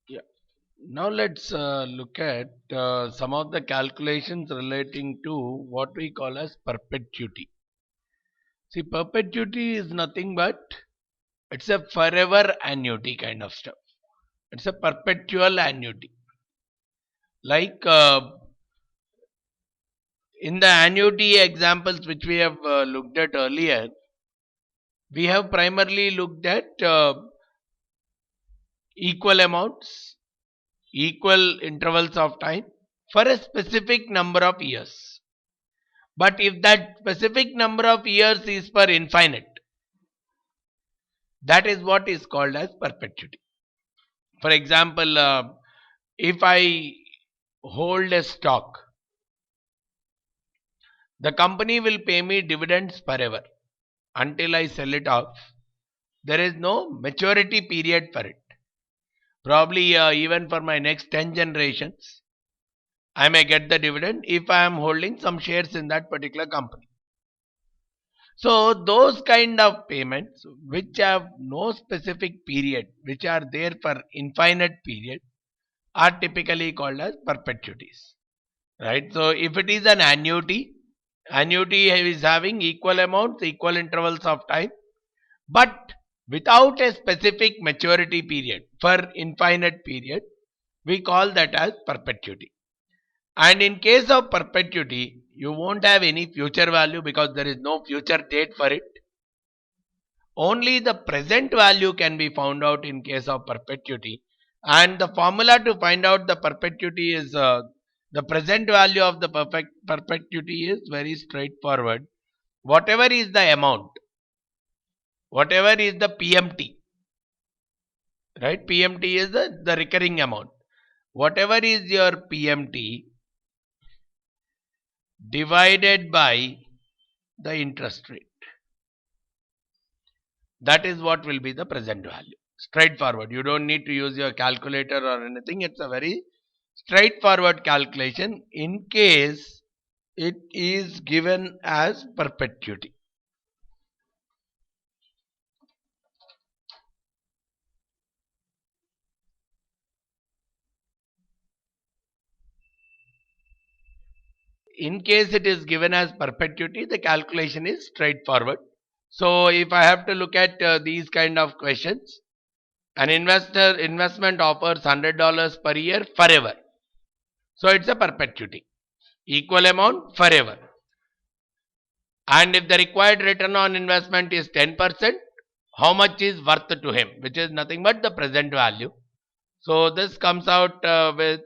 Yeah. Now let's look at some of the calculations relating to what we call as perpetuity. See, perpetuity is nothing but it's a forever annuity kind of stuff. It's a perpetual annuity. Like in the annuity examples which we have looked at earlier, we have primarily looked at equal amounts, equal intervals of time for a specific number of years. But if that specific number of years is for infinite, that is what is called as perpetuity. For example, if I hold a stock, the company will pay me dividends forever until I sell it off. There is no maturity period for it. Probably even for my next 10 generations, I may get the dividend if I am holding some shares in that particular company. So those kind of payments which have no specific period, which are there for infinite period, are typically called as perpetuities. Right? So if it is an annuity, annuity is having equal amounts, equal intervals of time, but without a specific maturity period for infinite period, we call that as perpetuity. And in case of perpetuity, you won't have any future value because there is no future date for it. Only the present value can be found out in case of perpetuity. And the formula to find out the perpetuity is the present value of the perpetuity is very straightforward. Whatever is the amount, whatever is the PMT, right? PMT is the recurring amount. Whatever is your PMT divided by the interest rate. That is what will be the present value. Straightforward. You don't need to use your calculator or anything. It's a very straightforward calculation in case it is given as perpetuity. In case it is given as perpetuity, the calculation is straightforward. So if I have to look at these kind of questions, an investment offers $100 per year forever. So it's a perpetuity. Equal amount forever. And if the required return on investment is 10%, how much is worth to him, which is nothing but the present value. So this comes out with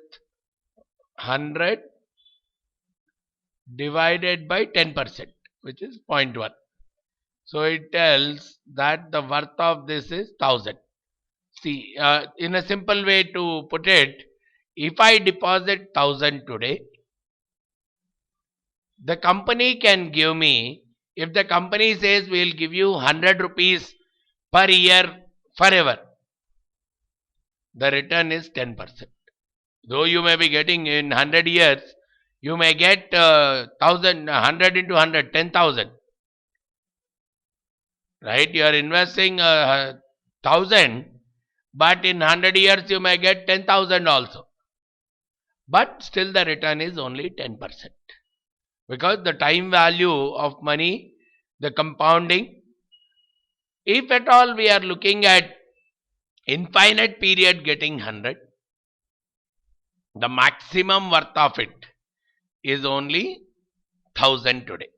100 divided by 10%, which is 0.1. So it tells that the worth of this is 1000. See, in a simple way to put it, if I deposit 1000 today, the company can give me, if the company says we'll give you 100 rupees per year forever, the return is 10%. Though you may be getting in 100 years, you may get 100 into 100, 10,000. Right? You are investing 1000, but in 100 years you may get 10,000 also. But still the return is only 10%. Because the time value of money, the compounding, if at all we are looking at infinite period getting 100, the maximum worth of it is only 1000 today.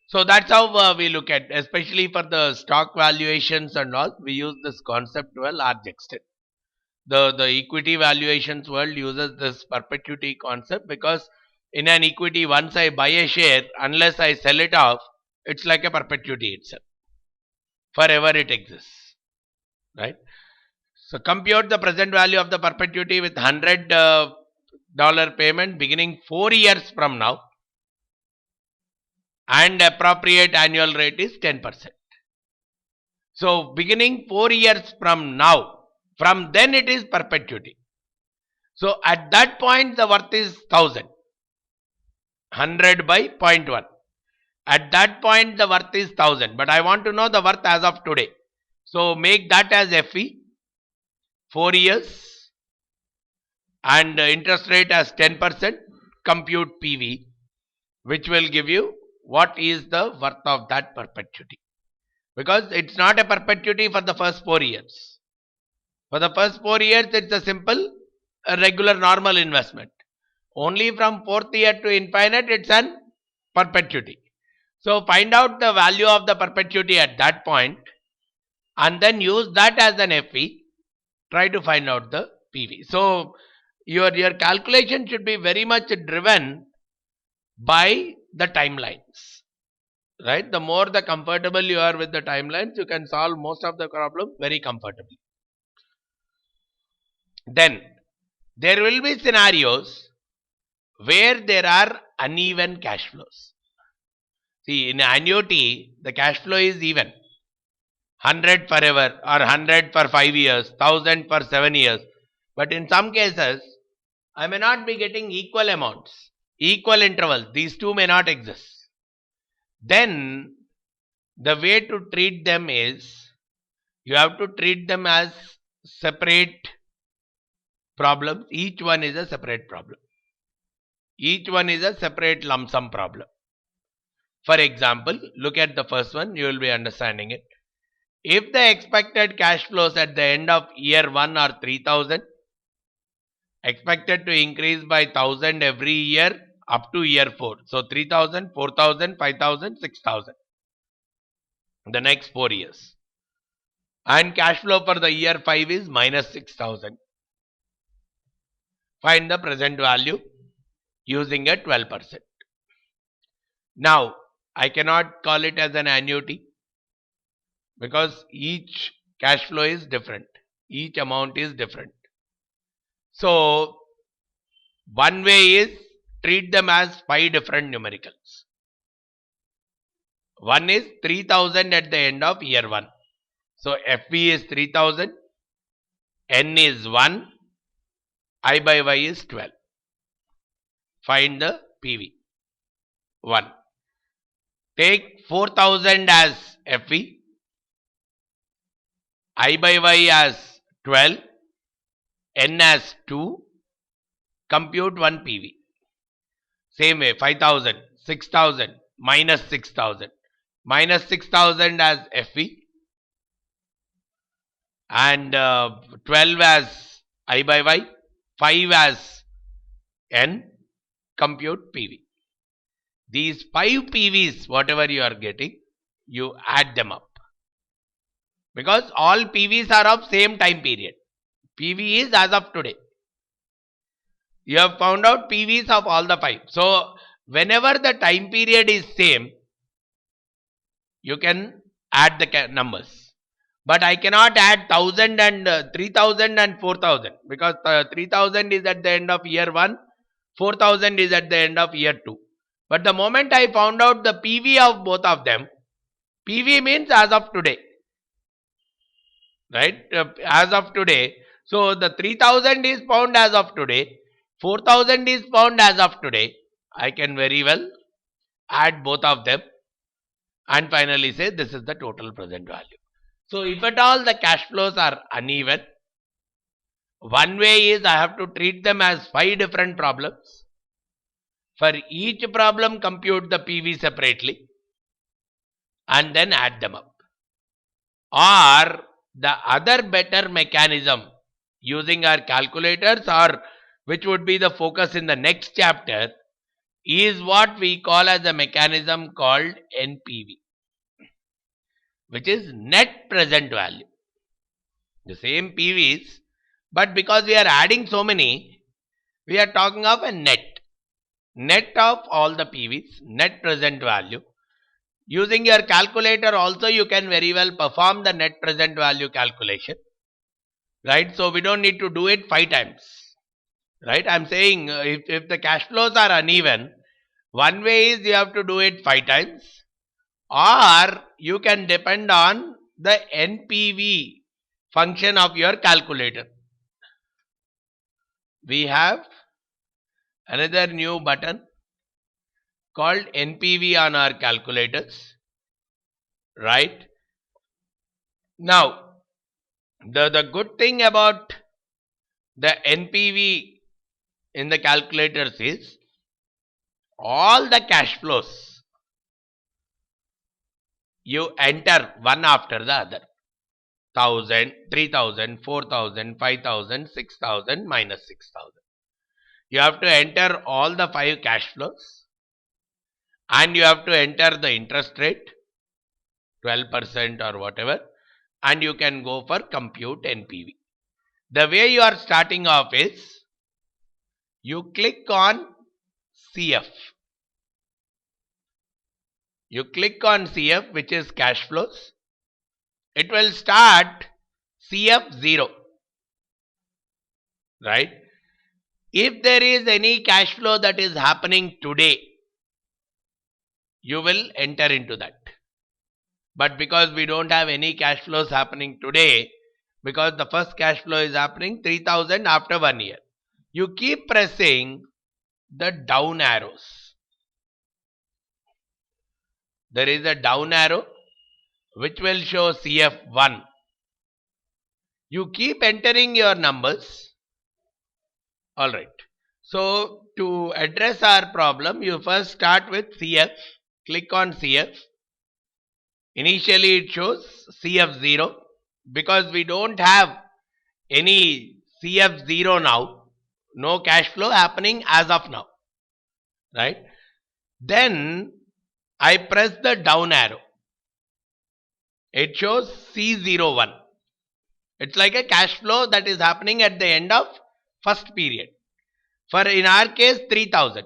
So that's how we look at, especially for the stock valuations and all, we use this concept to a large extent. The equity valuations world uses this perpetuity concept because in an equity, once I buy a share, unless I sell it off, it's like a perpetuity itself. Forever it exists. Right? So compute the present value of the perpetuity with $100 payment beginning 4 years from now, and appropriate annual rate is 10%. So beginning 4 years from now, from then it is perpetuity. So at that point the worth is 1000. 100 by 0.1. At that point the worth is 1000. But I want to know the worth as of today. So make that as FE. 4 years. and interest rate as 10%, compute PV, which will give you what is the worth of that perpetuity. Because it's not a perpetuity for the first 4 years. For the first 4 years, it's a simple, a regular normal investment. Only from 4th year to infinite, it's an perpetuity. So find out the value of the perpetuity at that point and then use that as an FE. Try to find out the PV. So your calculation should be very much driven by the timelines. Right? The more the comfortable you are with the timelines, you can solve most of the problem very comfortably. Then there will be scenarios where there are uneven cash flows. See, in annuity, the cash flow is even. 100 forever or 100 for 5 years, 1000 for 7 years. But in some cases, I may not be getting equal amounts, equal intervals. These two may not exist. Then the way to treat them is, you have to treat them as separate problems. Each one is a separate problem. Each one is a separate lump sum problem. For example, look at the first one, you will be understanding it. If the expected cash flows at the end of year 1 are 3000, expected to increase by 1000 every year up to year 4. So 3000, 4000, 5000, 6000. The next 4 years. And cash flow for the year 5 is minus 6000. Find the present value using a 12%. Now, I cannot call it as an annuity because each cash flow is different. Each amount is different. So, one way is treat them as 5 different numericals. One is 3000 at the end of year 1. So, FV is 3000, N is 1, I by Y is 12. Find the PV. 1. Take 4000 as FV, I by Y as 12, N as 2, compute 1 PV. Same way, 5000, 6000, minus 6000. Minus 6000 as FV and 12 as I by Y, 5 as N, compute PV. These 5 PVs, whatever you are getting, you add them up. Because all PVs are of same time period. PV is as of today. You have found out PVs of all the 5. So, whenever the time period is same, you can add the numbers. But I cannot add 1000 and 3000 and 4000 because 3000 is at the end of year 1, 4000 is at the end of year 2. But the moment I found out the PV of both of them, PV means as of today. Right? As of today. So, the 3000 is found as of today. 4000 is found as of today. I can very well add both of them and finally say this is the total present value. So, if at all the cash flows are uneven, one way is I have to treat them as 5 different problems. For each problem, compute the PV separately and then add them up. Or the other better mechanism using our calculators, or which would be the focus in the next chapter, is what we call as a mechanism called NPV, which is net present value. The same PVs, but because we are adding so many, we are talking of a net. Net of all the PVs, net present value. Using your calculator also you can very well perform the net present value calculation. Right? So we don't need to do it 5 times. Right? I am saying if the cash flows are uneven, one way is you have to do it 5 times, or you can depend on the NPV function of your calculator. We have another new button called NPV on our calculators. Right? Now, the good thing about the NPV in the calculators is all the cash flows you enter one after the other. 1000, 3000, 4000, 5000, 6000, minus 6000. You have to enter all the 5 cash flows and you have to enter the interest rate, 12% or whatever, and you can go for compute NPV. The way you are starting off is you click on CF. You click on CF, which is cash flows. It will start CF 0. Right? If there is any cash flow that is happening today, you will enter into that. But because we don't have any cash flows happening today, because the first cash flow is happening 3000 after 1 year, you keep pressing the down arrows. There is a down arrow which will show CF1. You keep entering your numbers. Alright. So, to address our problem, you first start with CF. Click on CF. Initially, it shows CF0 because we don't have any CF0 now. No cash flow happening as of now. Right? Then, I press the down arrow. It shows C01. It's like a cash flow that is happening at the end of first period. For in our case 3000.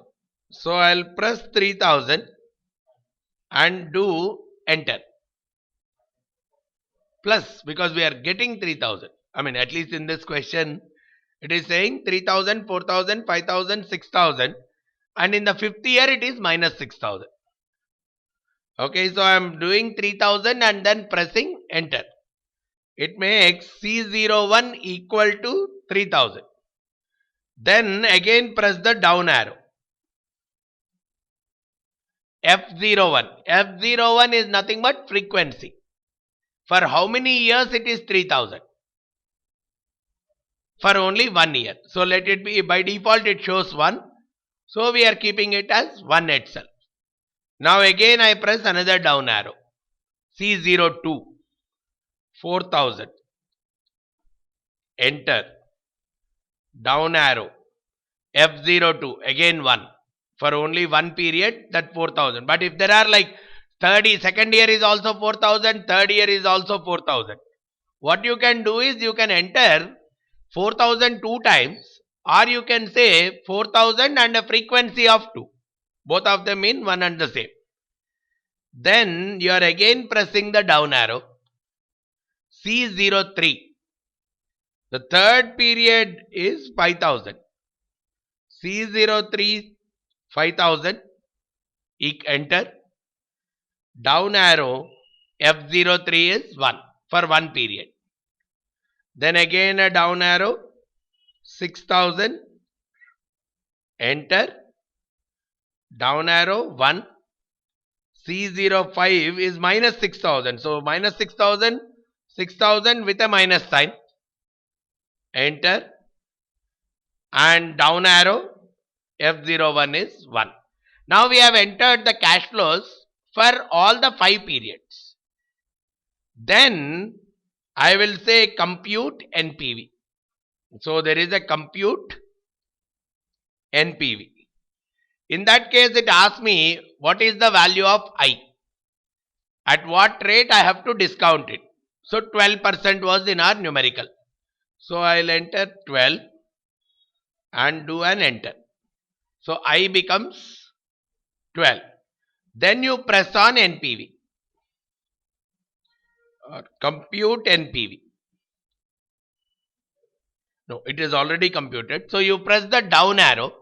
So I'll press 3000 and do enter. Plus, because we are getting 3000. I mean, at least in this question, it is saying 3000, 4000, 5000, 6000. And in the 5th year, it is minus 6000. Okay, so I am doing 3000 and then pressing enter. It makes C01 equal to 3000. Then again press the down arrow. F01. F01 is nothing but frequency. For how many years it is 3000? For only 1 year. So let it be, by default it shows 1. So we are keeping it as 1 itself. Now again I press another down arrow. C02. 4000. Enter. Down arrow. F02. Again 1. For only 1 period, that 4000. But if there are like 2nd year is also 4000, 3rd year is also 4000. What you can do is you can enter 4000 2 times, or you can say 4000 and a frequency of 2. Both of them mean one and the same. Then you are again pressing the down arrow. C03. The 3rd period is 5000. C03 5000. Enter. Down arrow. F03 is 1 for 1 period. Then again a down arrow. 6000. Enter. Down arrow 1. C05 is minus 6000. So minus 6000, 6000 with a minus sign. Enter. And down arrow F01 is 1. Now we have entered the cash flows for all the 5 periods. Then I will say compute NPV. So there is a compute NPV. In that case, it asks me what is the value of I. At what rate I have to discount it. So 12% was in our numerical. So I'll enter 12 and do an enter. So I becomes 12. Then you press on NPV or compute NPV. No, it is already computed. So you press the down arrow,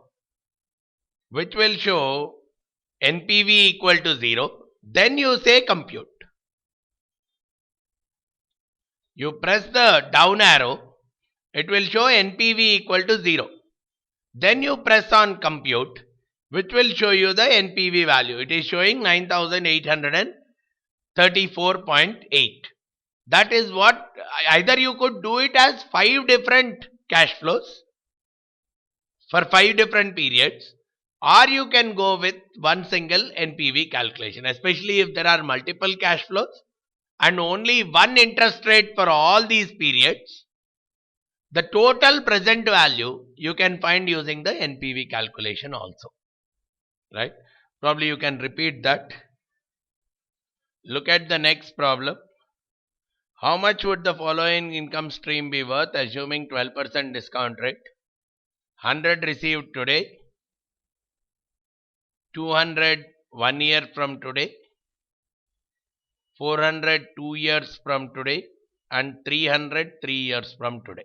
which will show NPV equal to 0. Then you say compute. You press the down arrow, it will show NPV equal to 0. Then you press on compute, which will show you the NPV value. It is showing 9834.8. That is what, either you could do it as 5 different cash flows. for 5 different periods, or you can go with one single NPV calculation, especially if there are multiple cash flows and only one interest rate for all these periods. The total present value you can find using the NPV calculation also, right? Probably you can repeat that. Look at the next problem. How much would the following income stream be worth assuming 12% discount rate? 100 received today, 200 1 year from today, 400 2 years from today, and 300 3 years from today.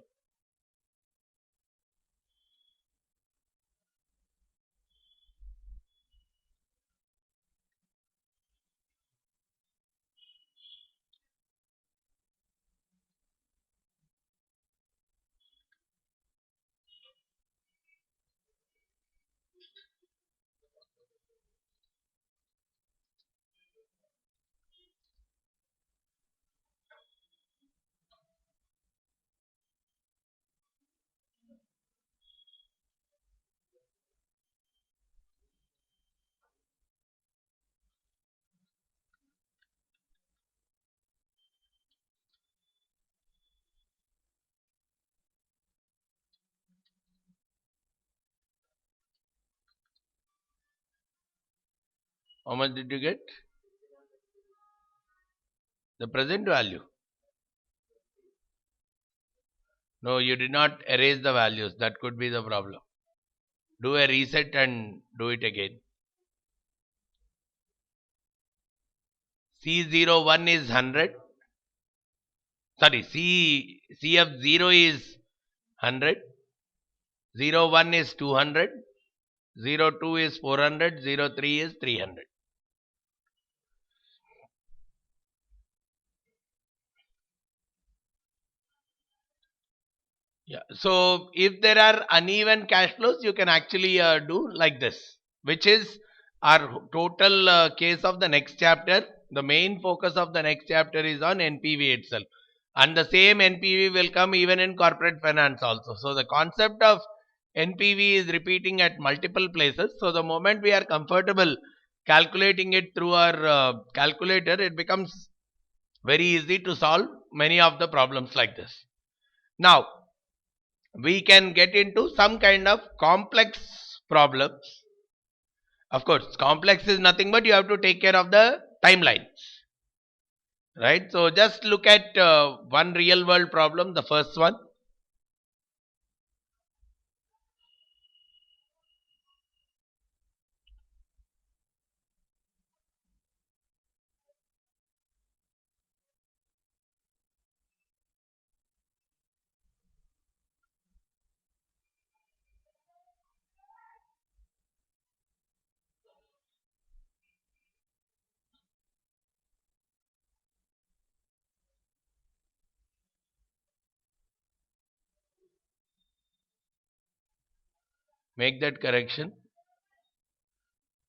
How much did you get? The present value. No, you did not erase the values. That could be the problem. Do a reset and do it again. C01 is 100. Sorry, CF0 is 100. 01 is 200. 02 is 400. 03 is 300. Yeah. So if there are uneven cash flows, you can actually do like this, which is our total case of the next chapter. The main focus of the next chapter is on NPV itself. And the same NPV will come even in corporate finance also. So the concept of NPV is repeating at multiple places. So the moment we are comfortable calculating it through our calculator, it becomes very easy to solve many of the problems like this. Now, we can get into some kind of complex problems. Of course, complex is nothing but you have to take care of the timelines, right? So just look at one real world problem, the first one. Make that correction.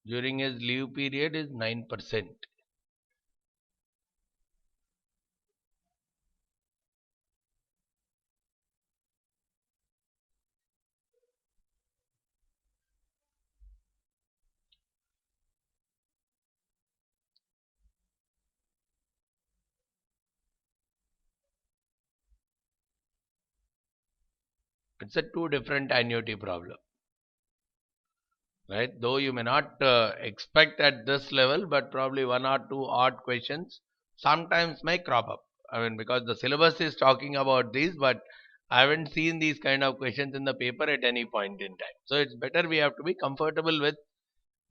During his leave period is 9%. It's a two different annuity problem, right? Though you may not expect at this level, but probably one or two odd questions sometimes may crop up. I mean, because the syllabus is talking about these, but I haven't seen these kind of questions in the paper at any point in time. So it's better we have to be comfortable with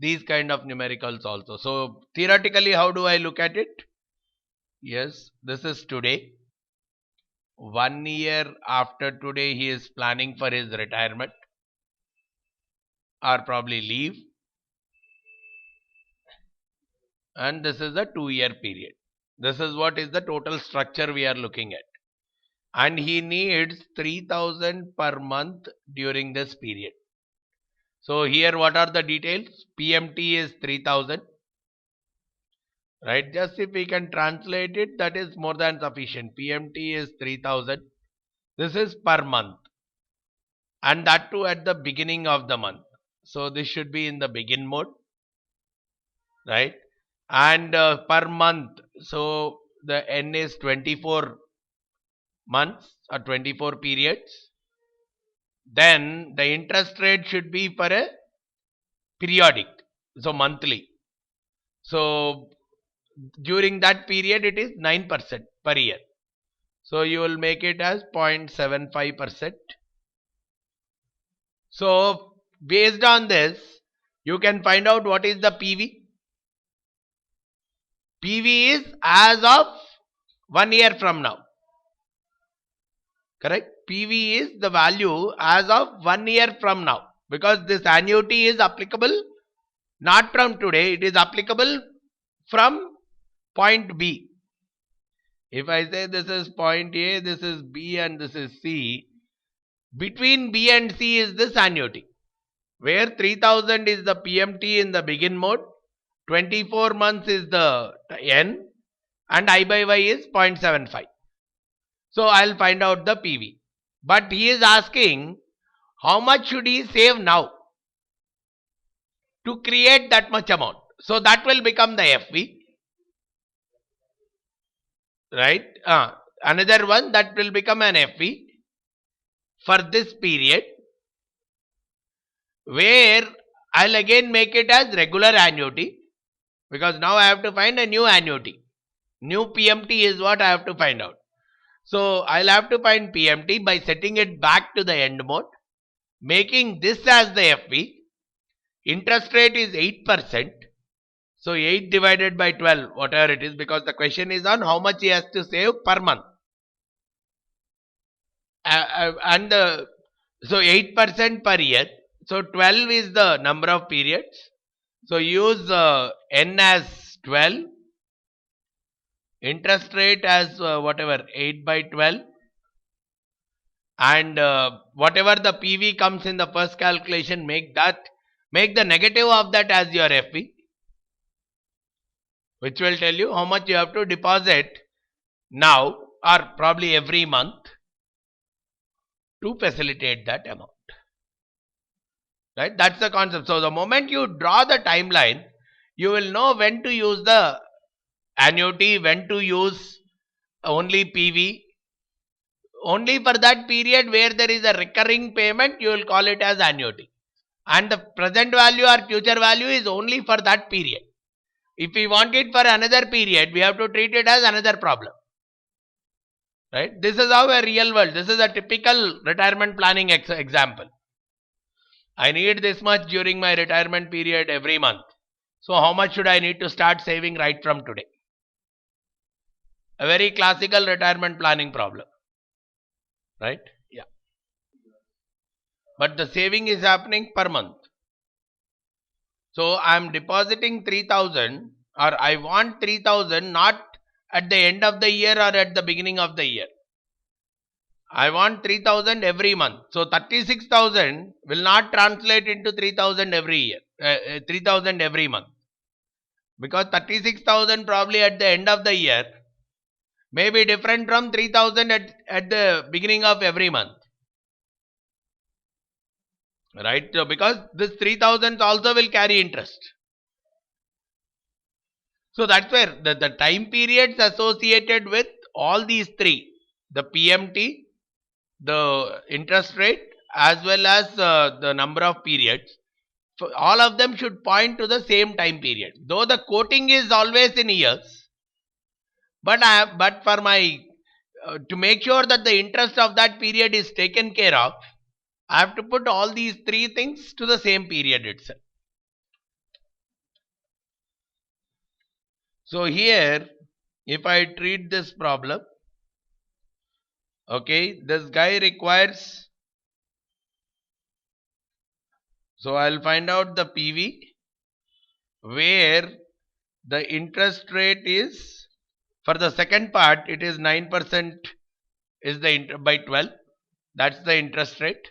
these kind of numericals also. So theoretically, how do I look at it? Yes, this is today. 1 year after today, he is planning for his retirement or probably leave. And this is a 2 year period. This is what is the total structure we are looking at. And he needs 3000 per month during this period. So here what are the details? PMT is 3000. Right? Just if we can translate it, that is more than sufficient. PMT is 3000. This is per month. and that too at the beginning of the month. So this should be in the begin mode, right? And per month, so the N is 24 months or 24 periods. Then the interest rate should be for a periodic, so monthly. So during that period it is 9% per year. So you will make it as 0.75%. So based on this, you can find out what is the PV. PV is as of 1 year from now. Correct? PV is the value as of 1 year from now, because this annuity is applicable not from today, it is applicable from point B. If I say this is point A, this is B and this is C, between B and C is this annuity, where 3000 is the PMT in the begin mode, 24 months is the N, and I by Y is 0.75. So I'll find out the PV. But he is asking how much should he save now to create that much amount. So that will become the FV. Right? Another one that will become an FV for this period, where I'll again make it as regular annuity, because now I have to find a new annuity. New PMT is what I have to find out. So I'll have to find PMT by setting it back to the end mode, making this as the FV. Interest rate is 8%. So 8 divided by 12, whatever it is, because the question is on how much he has to save per month. So 8% per year. So 12 is the number of periods. So use N as 12. Interest rate as whatever, 8 by 12. And whatever the PV comes in the first calculation, make the negative of that as your FV, which will tell you how much you have to deposit now or probably every month to facilitate that amount. Right? That's the concept. So the moment you draw the timeline, you will know when to use the annuity, when to use only PV. Only for that period where there is a recurring payment, you will call it as annuity. And the present value or future value is only for that period. If we want it for another period, we have to treat it as another problem. Right? This is how a real world, this is a typical retirement planning example. I need this much during my retirement period every month. So how much should I need to start saving right from today? A very classical retirement planning problem. Right? Yeah. But the saving is happening per month. So I am depositing 3000, or I want 3000 not at the end of the year or at the beginning of the year. I want 3000 every month. So 36,000 will not translate into 3000 every year, 3000 every month. Because 36,000 probably at the end of the year may be different from 3000 at the beginning of every month. Right? So because this 3000 also will carry interest. So that's where the time periods associated with all these three, the PMT, the interest rate, as well as the number of periods, all of them should point to the same time period. Though the quoting is always in years, but for my to make sure that the interest of that period is taken care of, I have to put all these three things to the same period itself. So here, if I treat this problem, okay, this guy requires, so I'll find out the PV where the interest rate is, for the second part, it is 9% is the by 12. That's the interest rate.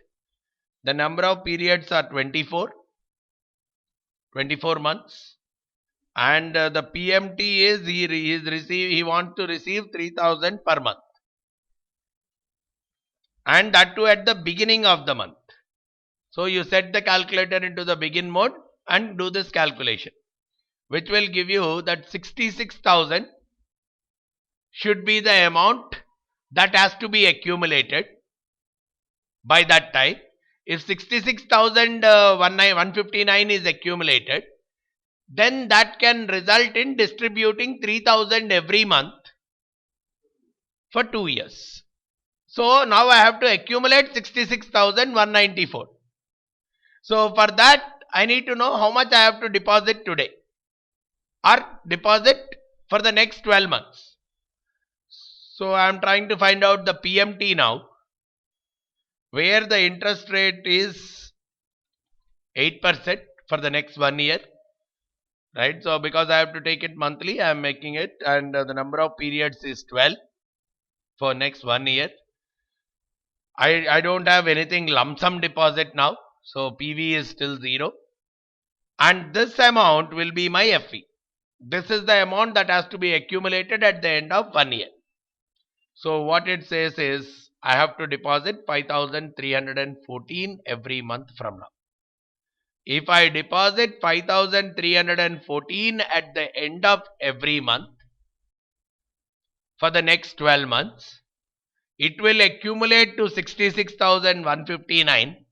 The number of periods are 24 months. And the PMT is he wants to receive 3000 per month. And that too at the beginning of the month. So you set the calculator into the begin mode and do this calculation, which will give you that 66,000 should be the amount that has to be accumulated by that time. If 66,159 is accumulated, then that can result in distributing 3,000 every month for 2 years. So now I have to accumulate 66,194. So for that, I need to know how much I have to deposit today or deposit for the next 12 months. So I am trying to find out the PMT now, where the interest rate is 8% for the next 1 year. Right. So because I have to take it monthly, I am making it, and the number of periods is 12 for next 1 year. I don't have anything lump sum deposit now. So PV is still 0. And this amount will be my FE. This is the amount that has to be accumulated at the end of 1 year. So what it says is I have to deposit 5,314 every month from now. If I deposit 5,314 at the end of every month for the next 12 months, it will accumulate to 66,159,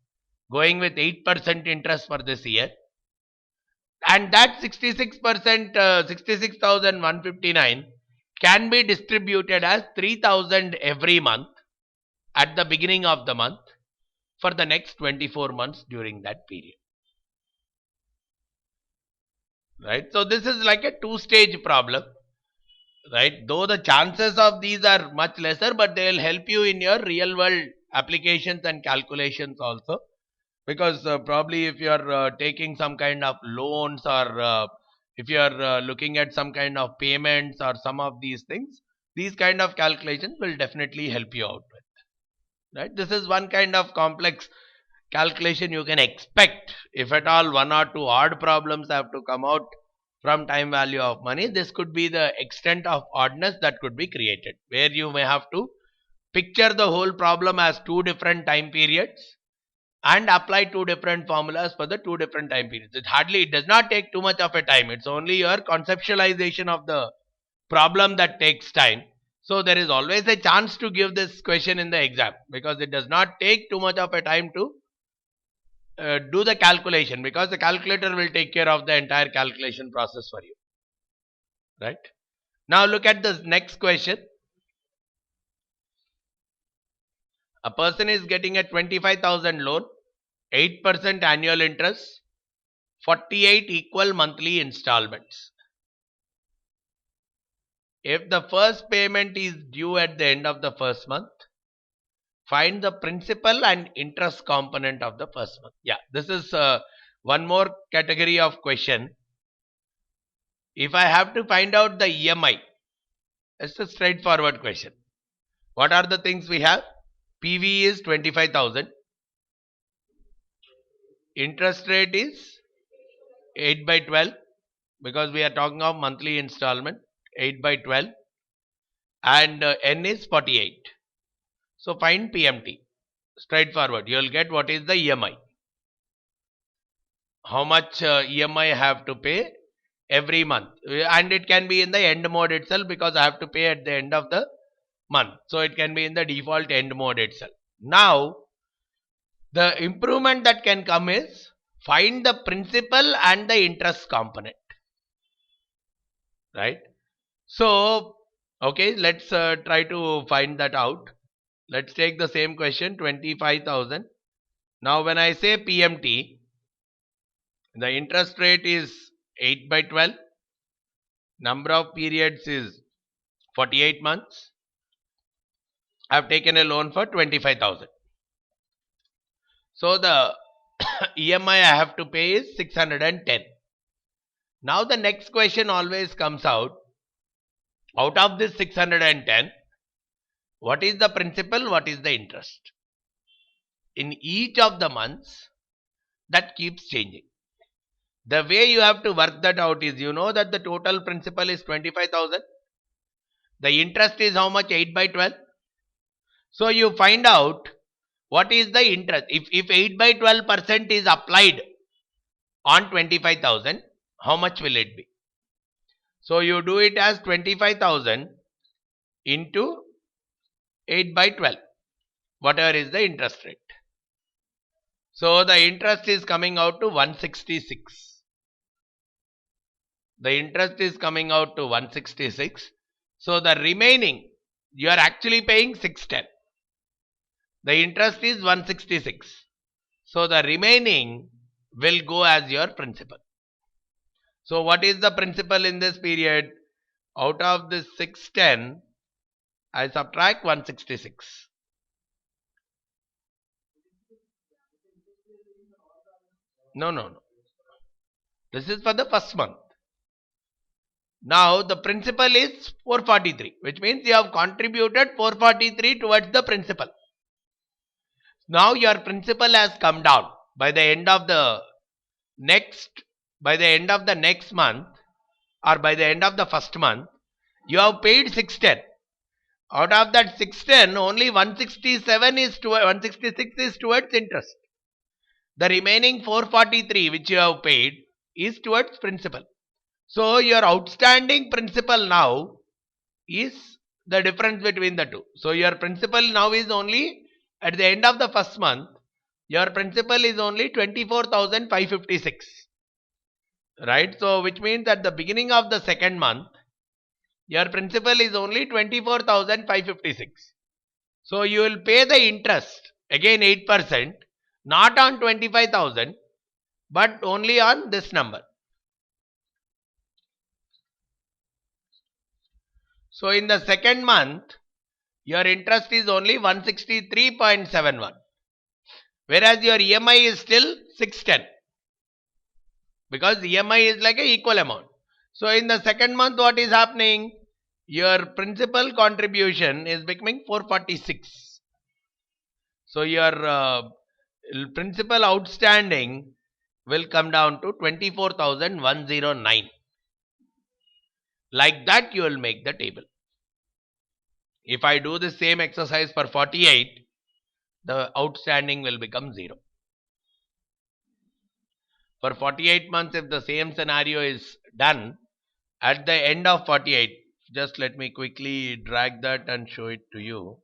going with 8% interest for this year. And that 66,159 can be distributed as 3,000 every month at the beginning of the month for the next 24 months during that period. Right. So this is like a two-stage problem. Right. Though the chances of these are much lesser, but they will help you in your real world applications and calculations also. Because probably if you are taking some kind of loans, or if you are looking at some kind of payments or some of these things, these kind of calculations will definitely help you out with. Right. This is one kind of complex calculation you can expect. If at all 1 or 2 odd problems have to come out from time value of money, this could be the extent of oddness that could be created, where you may have to picture the whole problem as 2 different time periods and apply 2 different formulas for the 2 different time periods. It does not take too much of a time. It's only your conceptualization of the problem that takes time. So there is always a chance to give this question in the exam, because it does not take too much of a time to do the calculation, because the calculator will take care of the entire calculation process for you. Right. Now look at this next question. A person is getting a 25,000 loan, 8% annual interest, 48 equal monthly installments. If the first payment is due at the end of the first month, find the principal and interest component of the first month. Yeah, this is one more category of question. If I have to find out the EMI, it's a straightforward question. What are the things we have? PV is 25,000. Interest rate is 8 by 12, because we are talking of monthly installment, 8 by 12, and N is 48. So find PMT. Straightforward. You will get what is the EMI. How much EMI I have to pay every month. And it can be in the end mode itself, because I have to pay at the end of the month. So it can be in the default end mode itself. Now, the improvement that can come is find the principal and the interest component. Right. So, okay, let's try to find that out. Let's take the same question, 25,000. Now when I say PMT, the interest rate is 8 by 12. Number of periods is 48 months. I have taken a loan for 25,000. So the EMI I have to pay is 610. Now the next question always comes out of this 610, what is the principal, what is the interest? In each of the months, that keeps changing. The way you have to work that out is, you know that the total principal is 25,000. The interest is how much? 8 by 12. So you find out what is the interest? If 8 by 12% is applied on 25,000, how much will it be? So you do it as 25,000 into 8 by 12, whatever is the interest rate. So the interest is coming out to 166. The interest is coming out to 166. So the remaining, you are actually paying 610. The interest is 166. So the remaining will go as your principal. So what is the principal in this period? Out of this 610, I subtract 166. No. This is for the first month. Now the principal is 443, which means you have contributed 443 towards the principal. Now your principal has come down. By the end of the next month, or by the end of the first month, you have paid 610. Out of that 610, only 166 is towards interest. The remaining 443 which you have paid is towards principal. So your outstanding principal now is the difference between the two. So your principal now is only, at the end of the first month, your principal is only 24,556. Right? So which means at the beginning of the second month, your principal is only 24,556. So you will pay the interest, again 8%, not on 25,000, but only on this number. So in the second month, your interest is only 163.71, whereas your EMI is still 610, because EMI is like an equal amount. So in the second month, what is happening? Your principal contribution is becoming 446. So your principal outstanding will come down to 24,109. Like that you will make the table. If I do the same exercise for 48, the outstanding will become 0. For 48 months, if the same scenario is done, at the end of 48, just let me quickly drag that and show it to you.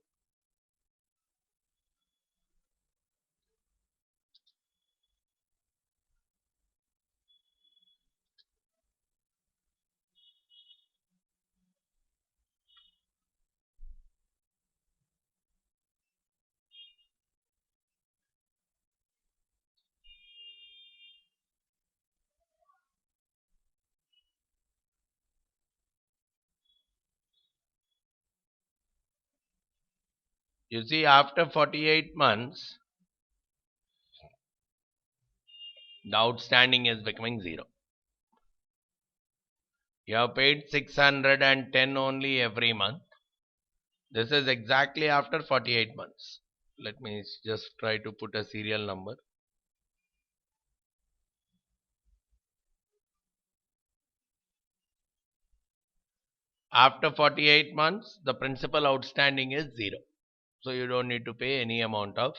You see, after 48 months, the outstanding is becoming 0. You have paid 610 only every month. This is exactly after 48 months. Let me just try to put a serial number. After 48 months, the principal outstanding is 0. So you don't need to pay any amount of,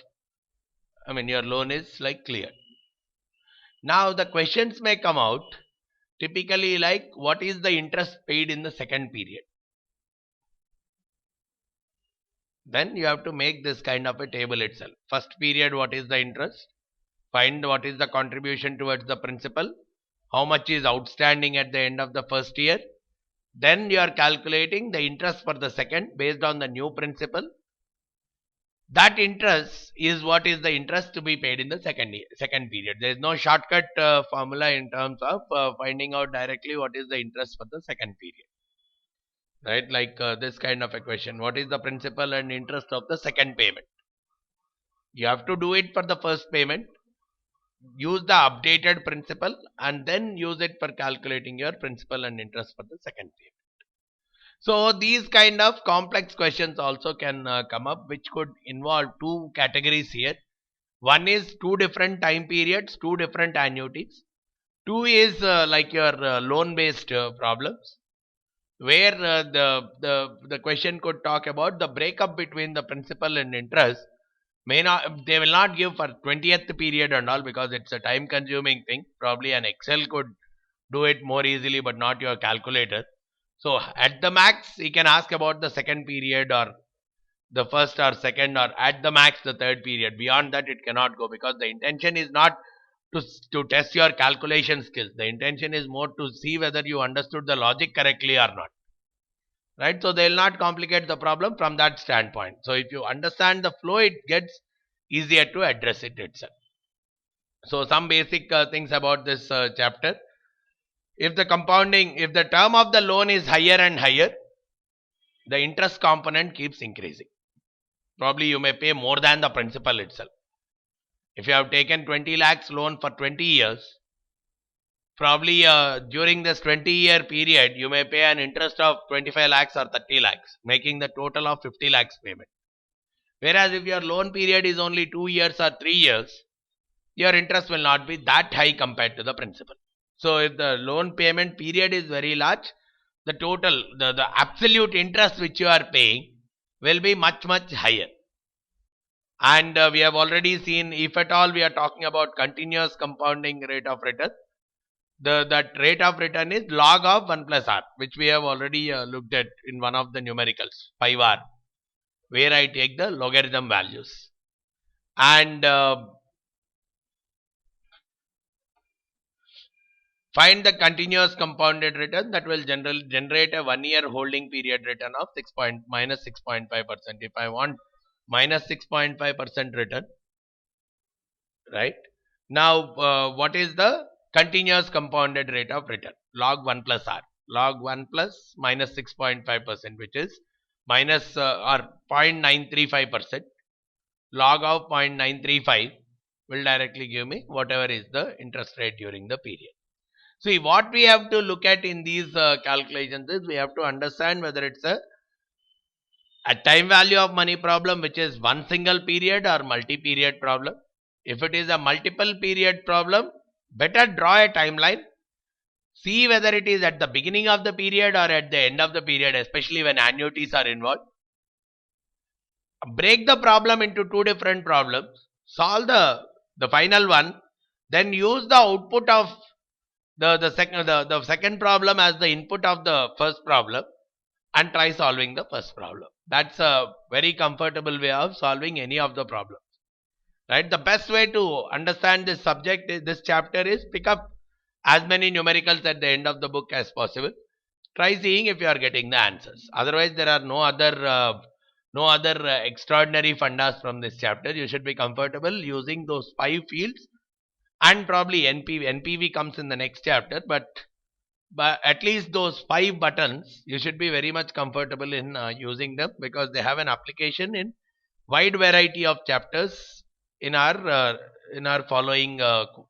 your loan is like clear. Now the questions may come out typically like, what is the interest paid in the second period? Then you have to make this kind of a table itself. First period, what is the interest? Find what is the contribution towards the principal. How much is outstanding at the end of the first year? Then you are calculating the interest for the second based on the new principal. That interest is what is the interest to be paid in the second period. There is no shortcut formula in terms of finding out directly what is the interest for the second period. Right, like this kind of a question. What is the principal and interest of the second payment? You have to do it for the first payment, use the updated principal, and then use it for calculating your principal and interest for the second payment. So these kind of complex questions also can come up, which could involve two categories here. One is two different time periods, two different annuities. Two is like your loan based problems, where the question could talk about the breakup between the principal and interest, They will not give for 20th period and all, because it's a time consuming thing. Probably an Excel could do it more easily, but not your calculator. So at the max, he can ask about the second period, or the first or second, or at the max the third period. Beyond that, it cannot go, because the intention is not to test your calculation skills. The intention is more to see whether you understood the logic correctly or not. Right? So they will not complicate the problem from that standpoint. So if you understand the flow, it gets easier to address it itself. So some basic things about this chapter. If the term of the loan is higher and higher, the interest component keeps increasing. Probably you may pay more than the principal itself. If you have taken 20 lakhs loan for 20 years, probably during this 20-year period, you may pay an interest of 25 lakhs or 30 lakhs, making the total of 50 lakhs payment. Whereas if your loan period is only 2 years or 3 years, your interest will not be that high compared to the principal. So if the loan payment period is very large, the total, the absolute interest which you are paying will be much, much higher. And we have already seen, if at all we are talking about continuous compounding rate of return, that rate of return is log of 1 plus r, which we have already looked at in one of the numericals, 5r, where I take the logarithm values. And find the continuous compounded return that will generate a 1 year holding period return of minus 6.5%. If I want minus 6.5% return, right? Now, what is the continuous compounded rate of return? Log 1 plus r. Log 1 plus minus 6.5%, which is minus or 0.935%. Log of 0.935 will directly give me whatever is the interest rate during the period. See, what we have to look at in these calculations is we have to understand whether it's a time value of money problem, which is one single period, or multi-period problem. If it is a multiple period problem, better draw a timeline. See whether it is at the beginning of the period or at the end of the period, especially when annuities are involved. Break the problem into two different problems. Solve the final one. Then use the output of the second problem as the input of the first problem, and try solving the first problem. That's a very comfortable way of solving any of the problems. Right? The best way to understand this subject, this chapter, is pick up as many numericals at the end of the book as possible. Try seeing if you are getting the answers. Otherwise, there are no other extraordinary fundas from this chapter. You should be comfortable using those 5 fields, and probably NPV comes in the next chapter, but at least those 5 buttons you should be very much comfortable in using them, because they have an application in wide variety of chapters in our following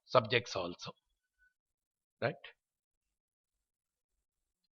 subjects also, right?